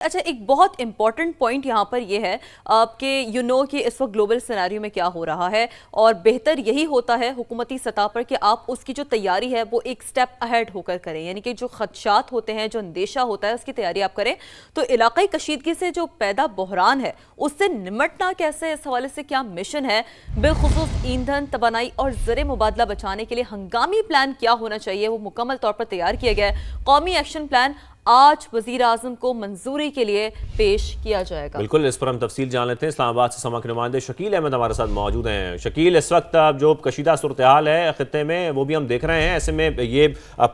اچھا، ایک بہت امپورٹنٹ پوائنٹ یہاں پر یہ ہے کہ کہ اس وقت گلوبل سیناریو میں کیا ہو رہا ہے، اور بہتر یہی ہوتا ہے حکومتی سطح پر کہ آپ اس کی جو تیاری ہے وہ ایک سٹیپ اہیڈ ہو کر کریں، یعنی کہ جو خدشات ہوتے ہیں، جو اندیشہ ہوتا ہے، اس کی تیاری آپ کریں۔ تو علاقائی کشیدگی سے جو پیدا بحران ہے اس سے نمٹنا کیسے، اس حوالے سے کیا مشن ہے، بالخصوص ایندھن، توانائی اور زر مبادلہ بچانے کے لیے ہنگامی پلان کیا ہونا چاہیے، وہ مکمل طور پر تیار کیا گیا ہے۔ قومی ایکشن پلان آج وزیر اعظم کو منظوری کے لیے پیش کیا جائے گا۔ بالکل، اس پر ہم تفصیل جان لیتے ہیں۔ اسلام آباد سے سما کے نمائندے شکیل احمد ہمارے ساتھ موجود ہیں۔ شکیل، اس وقت جو کشیدہ صورتحال ہے خطے میں وہ بھی ہم دیکھ رہے ہیں، ایسے میں یہ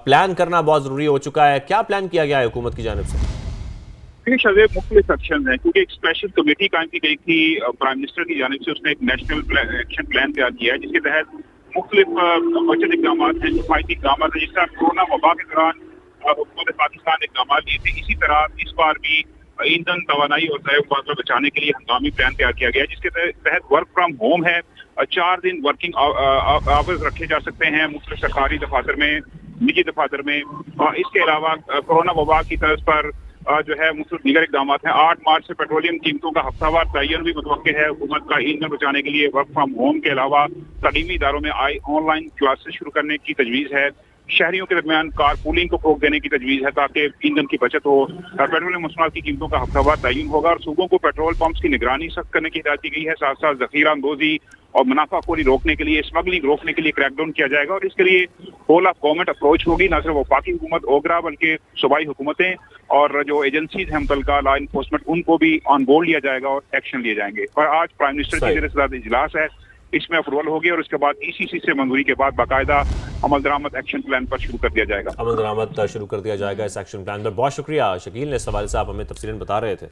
پلان کرنا بہت ضروری ہو چکا ہے۔ کیا پلان کیا گیا ہے حکومت کی جانب سے؟ شاید مختلف ایکشن ہیں، کیونکہ ایک اسپیشل کمیٹی قائم کی گئی تھی پرائم منسٹر کی جانب سے، اس نے ایک نیشنل ایکشن پلان تیار کیا ہے جس کے تحت مختلف بچت اقدامات ہیں، حفاظتی اقدامات ہیں، جس طرح کورونا وبا کے دوران حکومت پاکستان اقدامات لیے تھے، اسی طرح اس بار بھی ایندھن، توانائی اور زر مبادلہ بچانے کے لیے ہنگامی پلان تیار کیا گیا ہے، جس کے تحت ورک فرام ہوم ہے، 4 دن ورکنگ آورز رکھے جا سکتے ہیں مختلف سرکاری دفاتر میں، نجی دفاتر میں۔ اس کے علاوہ کورونا وبا کی طرز پر جو ہے مختلف دیگر اقدامات ہیں۔ 8 مارچ سے پیٹرولیم قیمتوں کا ہفتہ وار تعین بھی متوقع ہے۔ حکومت کا ایندھن بچانے کے لیے ورک فرام ہوم کے علاوہ تعلیمی اداروں میں آن لائن کلاسز شروع کرنے کی تجویز ہے۔ شہریوں کے درمیان کار پولنگ کو فروغ دینے کی تجویز ہے تاکہ ایندھن کی بچت ہو۔ پیٹرولیم مصنوعات کی قیمتوں کا ہفتہ وار تعین ہوگا اور صوبوں کو پیٹرول پمپس کی نگرانی سخت کرنے کی ہدایت دی گئی ہے۔ ساتھ ساتھ ذخیرہ اندوزی اور منافع خوری روکنے کے لیے، اسمگلنگ روکنے کے لیے کریک ڈاؤن کیا جائے گا، اور اس کے لیے ہول آف گورنمنٹ اپروچ ہوگی۔ نہ صرف وفاقی حکومت اوگرا بلکہ صوبائی حکومتیں اور جو ایجنسیز ہیں متعلقہ لا انفورسمنٹ، ان کو بھی آن بورڈ لیا جائے گا اور ایکشن لیے جائیں گے۔ اور آج پرائم منسٹر کی زیر صدارت اجلاس ہے، اس میں اپروول ہوگی اور اس کے بعد ECC سے منظوری کے بعد باقاعدہ عمل درآمد ایکشن پلان پر شروع کر دیا جائے گا۔ عمل درآمد شروع کر دیا جائے گا اس ایکشن پلان پر۔ بہت شکریہ شکیل نے اس حوالے سے آپ ہمیں تفصیلاً بتا رہے تھے۔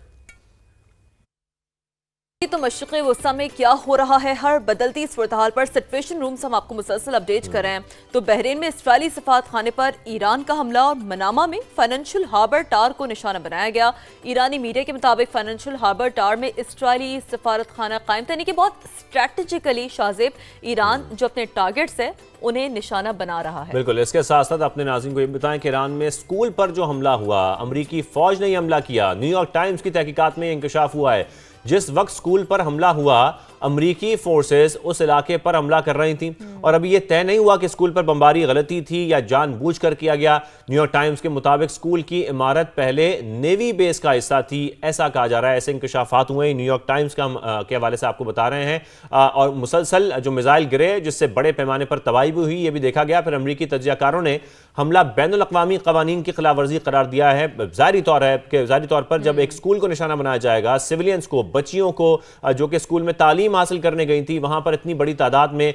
تو مشرق وسطیٰ میں کیا ہو رہا ہے، ہر بدلتی صورتحال پر سچویشن روم سے ہم آپ کو مسلسل اپڈیٹ کر رہے ہیں۔ تو بحرین میں اسرائیلی سفارت خانے پر ایران کا حملہ اور منامہ میں فائنینشل ہاربر ٹاور کو نشانہ بنایا گیا۔ ایرانی میڈیا کے مطابق فائنینشل ہاربر ٹاور میں اسرائیلی سفارت خانہ قائم تھا، یعنی کہ بہت اسٹریٹجیکلی شاہزیب ایران جو اپنے ٹارگٹس ہیں انہیں نشانہ بنا رہا ہے۔ بالکل، اس کے ساتھ ساتھ اپنے ناظرین کو یہ بتائیں کہ ایران میں اسکول پر جو حملہ ہوا، امریکی فوج نے یہ حملہ کیا۔ نیو یارک ٹائمز کی تحقیقات میں یہ انکشاف ہوا ہے، جس وقت اسکول پر حملہ ہوا امریکی فورسز اس علاقے پر حملہ کر رہی تھیں، اور ابھی یہ طے نہیں ہوا کہ اسکول پر بمباری غلطی تھی یا جان بوجھ کر کیا گیا۔ نیو یارک ٹائمز کے مطابق اسکول کی عمارت پہلے نیوی بیس کا حصہ تھی، ایسا کہا جا رہا ہے۔ ایسے انکشافات ہوئے ہیں، نیو یارک ٹائمز کے حوالے سے آپ کو بتا رہے ہیں۔ اور مسلسل جو میزائل گرے جس سے بڑے پیمانے پر تباہی بھی ہوئی، یہ بھی دیکھا گیا۔ پھر امریکی تجزیہ کاروں نے حملہ بین الاقوامی قوانین کی خلاف ورزی قرار دیا ہے۔ ظاہری طور پر جب ایک اسکول کو نشانہ بنایا جائے گا، سویلینز کو، بچیوں کو جو کہ اسکول میں تعلیم حاصل کرنے گئی تھی، وہاں پر اتنی بڑی تعداد میں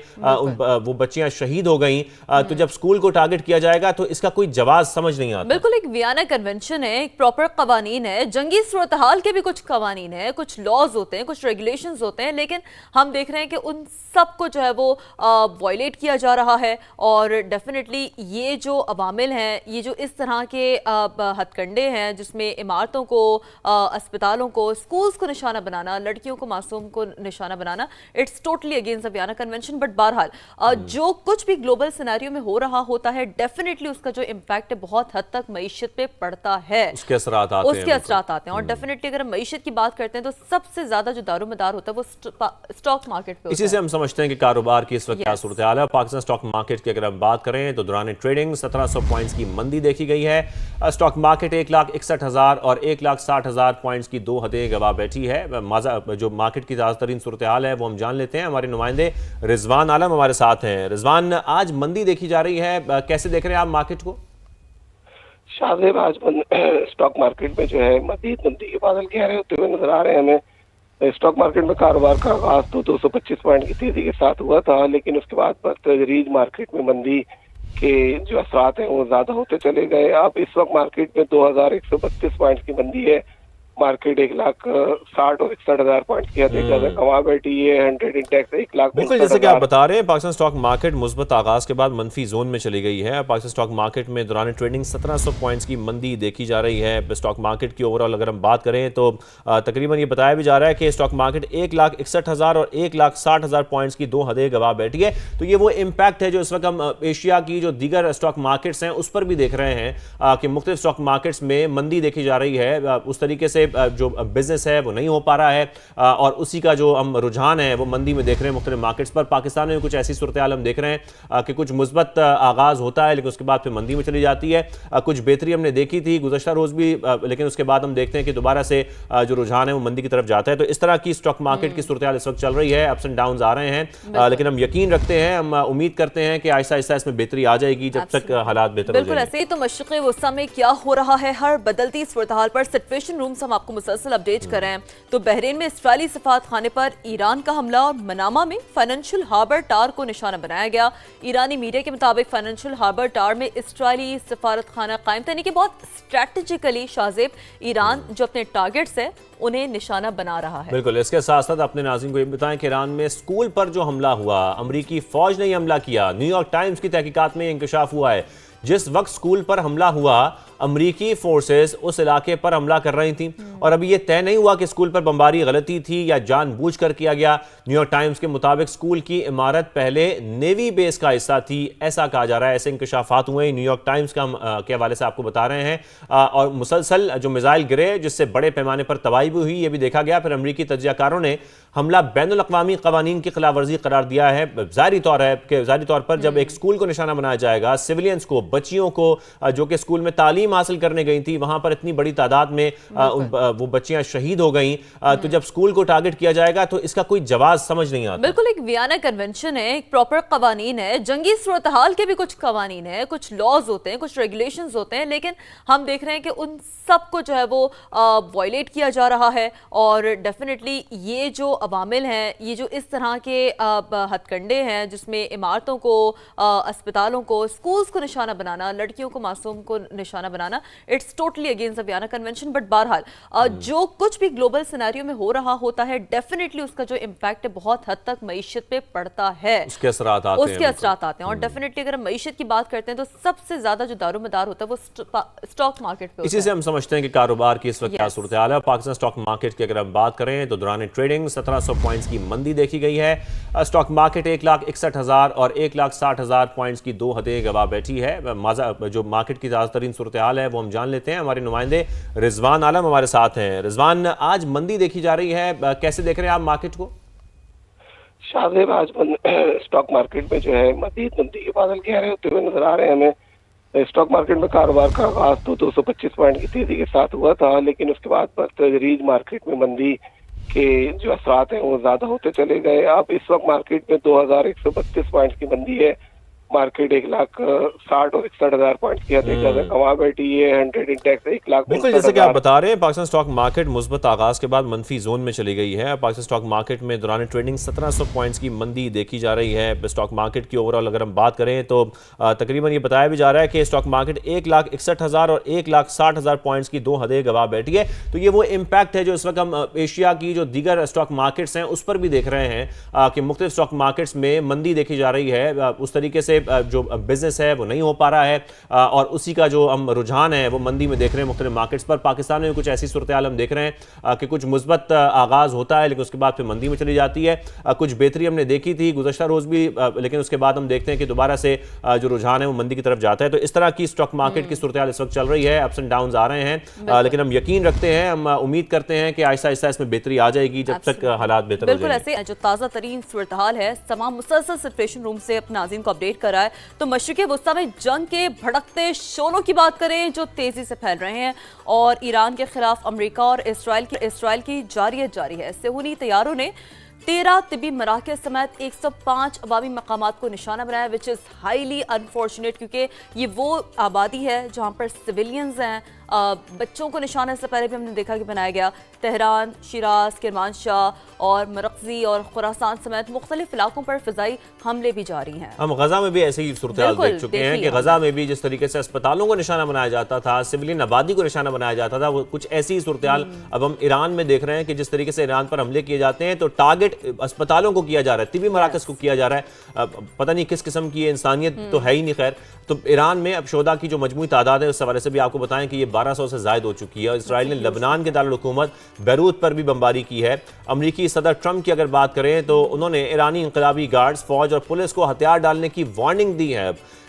وہ بچیاں شہید ہو گئیں، تو جب اسکول کو ٹارگٹ کیا جائے گا تو اس کا کوئی جواز سمجھ نہیں آتا۔ بالکل، ایک ویانا کنونشن ہے، ایک پراپر قوانین ہے، جنگی صورتحال کے بھی کچھ قوانین ہیں، کچھ لاز ہوتے ہیں، کچھ ریگولیشنز ہوتے ہیں، لیکن ہم دیکھ رہے ہیں کہ ان سب کو جو ہے وہ وائلیٹ کیا جا رہا ہے۔ اور ڈیفینیٹلی یہ جو عوامل ہیں، یہ جو اس طرح کے ہتھ کنڈے ہیں جس میں عمارتوں کو، اسپتالوں کو، اسکولز کو نشانہ بنانا، لڑکیوں کو، معصوم کو نشانہ بنانا، it's totally against the Vienna convention. But بہرحال جو کچھ بھی گلوبل سیناریو میں ہو رہا ہوتا ہے، ڈیفینیٹلی اس کا جو امپیکٹ ہے بہت حد تک معیشت پہ پڑتا ہے، اس کے اثرات آتے ہیں۔ اور ڈیفینیٹلی اگر ہم معیشت کی بات کرتے ہیں تو سب سے زیادہ جو دار و مدار ہوتا ہے وہ اسٹاک مارکیٹ پہ ہوتا ہے۔ اسی سے ہم سمجھتے ہیں کہ کاروبار کی اس وقت کیا صورتحال ہے۔ پاکستان اسٹاک مارکیٹ کی اگر ہم بات کریں تو دوران ٹریڈنگ 1700 پوائنٹس کی مندی دیکھی گئی ہے۔ اسٹاک مارکیٹ 1,61,000 اور 1,60,000 پوائنٹس کی 2 حدیں گواہ بیٹھی ہے۔ جو مارکیٹ کی زیادہ ترین صورتحال ہے وہ ہم جان لیتے ہیں۔ ہمارے نمائندے رضوان عالم ہمارے ساتھ ہیں۔ رضوان، آج مندی دیکھی جا رہی ہے، کیسے دیکھ رہے ہیں آپ مارکیٹ کو؟ شاہزیب، آج اسٹاک مارکیٹ میں جو ہے مزید مندی کے بادل گہرے ہوتے ہوئے نظر آ رہے ہیں ہمیں۔ اسٹاک مارکیٹ میں کاروبار کا آغاز تو 225 پوائنٹ کی تیزی کے ساتھ ہوا تھا، لیکن اس کے بعد بتدریج مارکیٹ میں مندی کے جو اثرات ہیں وہ زیادہ ہوتے چلے گئے۔ اب اس وقت مارکیٹ میں 2132 پوائنٹ کی مندی ہے۔ مارکیٹ 1,60,000 اور 61,000 پوائنٹ کی حد کما بیٹھی ہے۔ 100 انڈیکس 1,00,000۔ بالکل، جیسے کہ آپ بتا رہے ہیں، پاکستان اسٹاک مارکیٹ مثبت آغاز کے بعد منفی زون میں چلی گئی ہے۔ پاکستان اسٹاک مارکیٹ میں دوران ٹریڈنگ 1700 پوائنٹس کی مندی دیکھی جا رہی ہے۔ اسٹاک مارکیٹ کی اوور آل اگر ہم بات کریں تو تقریباً یہ بتایا بھی جا رہا ہے کہ اسٹاک مارکیٹ 1,61,000 اور 1,60,000 پوائنٹس کی 2 حدیں گواہ بیٹھی ہے۔ تو یہ وہ امپیکٹ ہے جو اس وقت ہم ایشیا کی جو دیگر اسٹاک مارکیٹس ہیں اس پر بھی دیکھ رہے ہیں کہ مختلف اسٹاک مارکیٹس میں مندی دیکھی جا رہی ہے۔ اس طریقے سے سے جو بزنس ہے وہ نہیں ہو پا رہا ہے اور اسی کا جو ہم رجحان ہے وہ مندی میں دیکھ رہے ہیں مختلف مارکیٹس پر. پاکستان میں کچھ ایسی صورتحال ہم دیکھ رہے ہیں کہ کچھ مثبت آغاز ہوتا ہے لیکن اس کے بعد پھر مندی میں چلی جاتی ہے. کچھ بہتری ہم نے دیکھی تھی گزشتہ روز بھی لیکن اس کے بعد ہم دیکھتے ہیں کہ دوبارہ سے جو رجحان ہے وہ مندی کی طرف جاتا ہے. تو اس طرح کی اسٹاک مارکیٹ کی صورتحال اس وقت چل رہی ہے, اپس اینڈ ڈاؤنز آ رہے ہیں لیکن ہم یقین رکھتے ہیں, ہم امید کرتے ہیں کہ آہستہ آہستہ اس میں بہتری آ جائے گی جب تک حالات بہتر ہو جائیں گے. بالکل ایسے ہی تو مشرق وسطیٰ میں کیا ہو رہا ہے ہر بدلتی صورتحال پر سچویشن روم سے ہم آپ کو مسلسل اپڈیٹ کر رہے ہیں. تو بحرین میں اسرائیلی سفارت خانے پر ایران کا حملہ اور منامہ میں فائنینشل ہاربر ٹار کو نشانہ بنایا گیا. ایرانی میڈیا کے مطابق فائنینشل ہاربر ٹار میں اسرائیلی سفارت خانہ قائم تھا, یعنی کہ بہت اسٹریٹجیکلی شازیب ایران جو اپنے ٹارگٹس ہیں انہیں نشانہ بنا رہا ہے. بالکل. اس کے ساتھ ساتھ اپنے ناظرین کو یہ بتائیں کہ ایران میں اسکول پر جو حملہ ہوا, امریکی فوج نے یہ حملہ کیا. نیو یارک ٹائمز کی تحقیقات میں یہ انکشاف ہوا ہے. جس وقت اسکول پر حملہ ہوا امریکی فورسز اس علاقے پر حملہ کر رہی تھیں اور ابھی یہ طے نہیں ہوا کہ اسکول پر بمباری غلطی تھی یا جان بوجھ کر کیا گیا. نیو یارک ٹائمز کے مطابق اسکول کی عمارت پہلے نیوی بیس کا حصہ تھی, ایسا کہا جا رہا ہے. ایسے انکشافات ہوئے نیو یارک ٹائمز کے حوالے سے آپ کو بتا رہے ہیں. اور مسلسل جو میزائل گرے جس سے بڑے پیمانے پر تباہی بھی ہوئی یہ بھی دیکھا گیا. پھر امریکی تجزیہ کاروں نے حملہ بین الاقوامی قوانین کی خلاف ورزی قرار دیا ہے. ظاہری طور پر جب ایک اسکول کو نشانہ بنایا جائے گا, سیولینز کو, بچیوں کو جو کہ اسکول میں تعلیم حاصل کرنے گئی تھی, وہاں پر اتنی بڑی تعداد میں وہ بچیاں شہید ہو گئیں, تو جب اسکول کو ٹارگٹ کیا جائے گا تو اس کا کوئی جواز سمجھ نہیں آتا. بالکل ایک ویانا کنونشن ہے, ایک پراپر قوانین ہے, جنگی صورتحال کے بھی کچھ قوانین ہیں, کچھ لاز ہوتے ہیں, کچھ ریگولیشنز ہوتے ہیں, لیکن ہم دیکھ رہے ہیں کہ ان سب کو جو ہے وہ وائلیٹ کیا جا رہا ہے. اور ڈیفینیٹلی یہ جو عوامل ہیں, یہ جو اس طرح کے ہتھ کنڈے ہیں جس میں عمارتوں کو, اسپتالوں کو, اسکولز کو نشانہ بنانا, لڑکیوں کو, معصوم کو نشانہ بنانا, it's totally against the Vienna convention. But بہرحال جو کچھ بھی گلوبل سیناریو میں ہو رہا ہوتا ہے ڈیفینیٹلی اس کا جو امپیکٹ ہے بہت حد تک معیشت پہ پڑتا ہے, اس کے اثرات آتے ہیں. اور ڈیفینیٹلی اگر ہم معیشت کی بات کرتے ہیں تو سب سے زیادہ جو دار و مدار ہوتا ہے وہ اسٹاک مارکیٹ پہ. اسی سے ہم سمجھتے ہیں کہ کاروبار کی اس وقت کیا صورتحال ہے. پاکستان اسٹاک مارکیٹ کی اگر ہم بات کریں تو دوران ٹریڈنگ 1700 پوائنٹس کی مندی دیکھی گئی ہے. اسٹاک مارکیٹ 1,61,000 اور 1,60,000 پوائنٹس کی دو حدیں گواہ بیٹھی ہے. جو مارکیٹ کی تازہ ترین صورتحال ہے وہ ہم جان لیتے ہیں. ہمارے نمائندے رضوان عالم ہمارے ساتھ ہیں. رضوان, آج مندی دیکھی جا رہی ہے, کیسے دیکھ رہے ہیں آپ مارکیٹ کو؟ شاذیب, آج اسٹاک مارکیٹ میں جو ہے مزید مندی کے بادل گہرے ہوتے ہوئے نظر آ رہے ہیں ہمیں. اسٹاک مارکیٹ میں کاروبار کا آغاز تو 225 پوائنٹ کی تیزی کے ساتھ ہوا تھا, لیکن اس کے بعد بتدریج مارکیٹ میں مندی کے جو اثرات ہیں وہ زیادہ ہوتے چلے گئے. اب اس وقت مارکیٹ میں 2132 پوائنٹ کی مندی ہے. مارکیٹ 1,60,000 اور 61,000 پوائنٹ کی حد تک کما بیٹھی ہے. 100 انڈیکس 1,00,000. بالکل جیسے کہ آپ بتا رہے ہیں, پاکستان اسٹاک مارکیٹ مثبت آغاز کے بعد منفی زون میں چلی گئی ہے. پاکستان اسٹاک مارکیٹ میں دوران ٹریڈنگ 1700 پوائنٹس کی مندی دیکھی جا رہی ہے. اسٹاک مارکیٹ کی اوور آل اگر ہم بات کریں تو تقریباً یہ بتایا بھی جا رہا ہے کہ اسٹاک مارکیٹ 1,61,000 اور 1,60,000 پوائنٹس کی دو حدیں گواہ بیٹھی ہے. تو یہ وہ امپیکٹ ہے جو اس وقت ہم ایشیا کی جو دیگر اسٹاک مارکیٹس ہیں اس پر بھی دیکھ رہے ہیں کہ مختلف اسٹاک مارکیٹس میں مندی دیکھی جا رہی ہے. اس طریقے سے جو بزنس ہے وہ نہیں ہو پا رہا ہے اور اسی کا جو ہم رجحان ہے وہ مندی میں دیکھ رہے ہیں مختلف مارکیٹس پر. پاکستان میں کچھ ایسی صورتحال ہم دیکھ رہے ہیں کہ کچھ مثبت آغاز ہوتا ہے لیکن اس کے بعد پھر مندی میں چلی جاتی ہے. کچھ بہتری ہم نے دیکھی تھی گزشتہ روز بھی لیکن اس کے بعد ہم دیکھتے ہیں کہ دوبارہ سے جو رجحان ہے وہ مندی کی طرف جاتا ہے. تو اس طرح کی اسٹاک مارکیٹ کی صورتحال اس وقت چل رہی ہے, اپس اینڈ ڈاؤنز آ رہے ہیں لیکن ہم یقین رکھتے ہیں, ہم امید کرتے ہیں کہ آہستہ آہستہ اس میں بہتری آ جائے گی جب تک حالات بہتر ہو جائیں گے. بالکل ایسے جو تازہ ترین صورتحال ہے تمام مسلسل سچویشن روم سے اپنے ناظرین کو اپڈیٹ کر رہا ہے. تو مشرق وسطیٰ میں جنگ کے بھڑکتے شعلوں کی بات کریں جو تیزی سے پھیل رہے ہیں اور ایران کے خلاف امریکہ اور اسرائیل کی جاری ہے. صہیونی طیاروں نے 13 طبی مراکز سمیت 105 عوامی مقامات کو نشانہ بنایا which is highly unfortunate کیونکہ یہ وہ آبادی ہے جہاں پر سویلینز ہیں. بچوں کو نشانہ سے پہلے بھی ہم نے دیکھا کہ بنایا گیا. تہران, شیراز, کرمانشاہ اور مرکزی اور خراسان سمیت مختلف علاقوں پر فضائی حملے بھی جاری ہیں. ہم غزہ میں بھی ایسے ہی صورتحال دیکھ چکے ہیں کہ غزہ میں بھی جس طریقے سے اسپتالوں کو نشانہ بنایا جاتا تھا, سویلین آبادی کو نشانہ بنایا جاتا تھا, وہ کچھ ایسی صورتحال اب ہم ایران میں دیکھ رہے ہیں کہ جس طریقے سے ایران پر حملے کیے جاتے ہیں تو ٹارگٹ اسپتالوں کو کیا جا رہا ہے, طبی مراکز کو کیا جا رہا ہے. پتہ نہیں کس قسم کی انسانیت تو ہے ہی نہیں. خیر, تو ایران میں اب شہداء کی جو مجموعی تعداد ہے اس حوالے سے بھی آپ کو بتائیں کہ یہ 1200 سے زائد ہو چکی ہے. اور اسرائیل نے لبنان کے دارالحکومت بیروت پر بھی بمباری کی ہے. امریکی صدر ٹرمپ کی اگر بات کریں تو انہوں نے ایرانی انقلابی گارڈز, فوج اور پولیس کو ہتھیار ڈالنے کی وارننگ دی ہے.